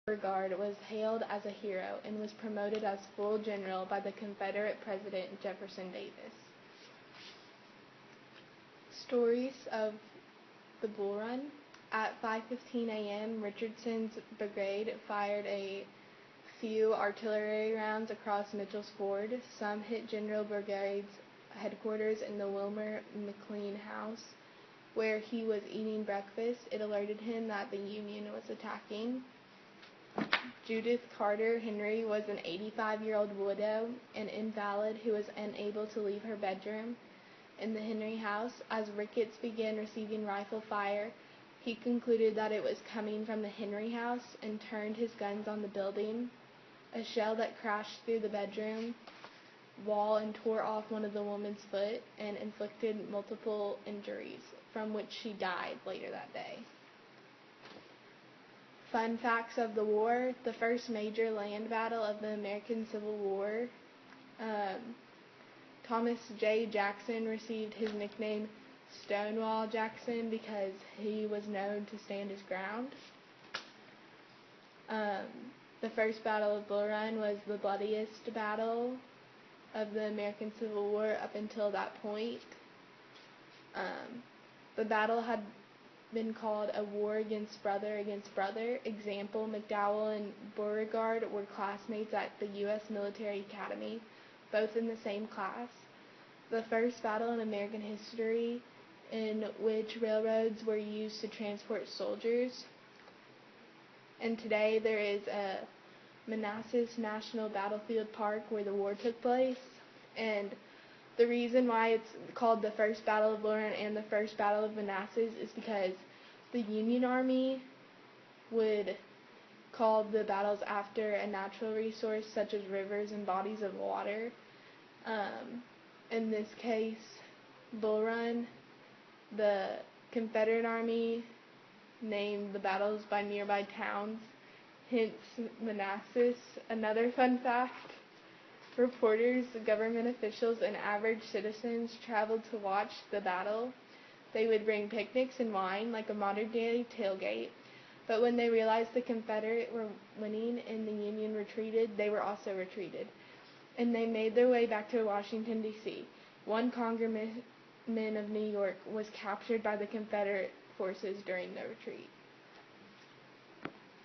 Beauregard was hailed as a hero and was promoted as full general by the Confederate President Jefferson Davis. Stories of the Bull Run. At 5:15 a.m., Richardson's brigade fired a few artillery rounds across Mitchell's Ford. Some hit General Brigade's headquarters in the Wilmer McLean house, where he was eating breakfast. It alerted him that the Union was attacking. Judith Carter Henry was an 85-year-old widow, an invalid who was unable to leave her bedroom in the Henry house. As Ricketts began receiving rifle fire, he concluded that it was coming from the Henry house and turned his guns on the building. A shell that crashed through the bedroom wall and tore off one of the woman's foot and inflicted multiple injuries, from which she died later that day. Fun facts of the war. The first major land battle of the American Civil War, Thomas J. Jackson received his nickname Stonewall Jackson because he was known to stand his ground. The first Battle of Bull Run was the bloodiest battle of the American Civil War up until that point. The battle had been called a war against brother. Example, McDowell and Beauregard were classmates at the U.S. Military Academy, both in the same class. The first battle in American history in which railroads were used to transport soldiers. And today there is a Manassas National Battlefield Park where the war took place. And the reason why it's called the First Battle of Bull Run and the First Battle of Manassas is because the Union Army would call the battles after a natural resource such as rivers and bodies of water. In this case, Bull Run, the Confederate Army named the battles by nearby towns, hence Manassas. Another fun fact: reporters, government officials, and average citizens traveled to watch the battle. They would bring picnics and wine, like a modern-day tailgate. But when they realized the Confederate were winning and the Union retreated, they were also retreated. And they made their way back to Washington, D.C. One congressman of New York was captured by the Confederate forces during the retreat.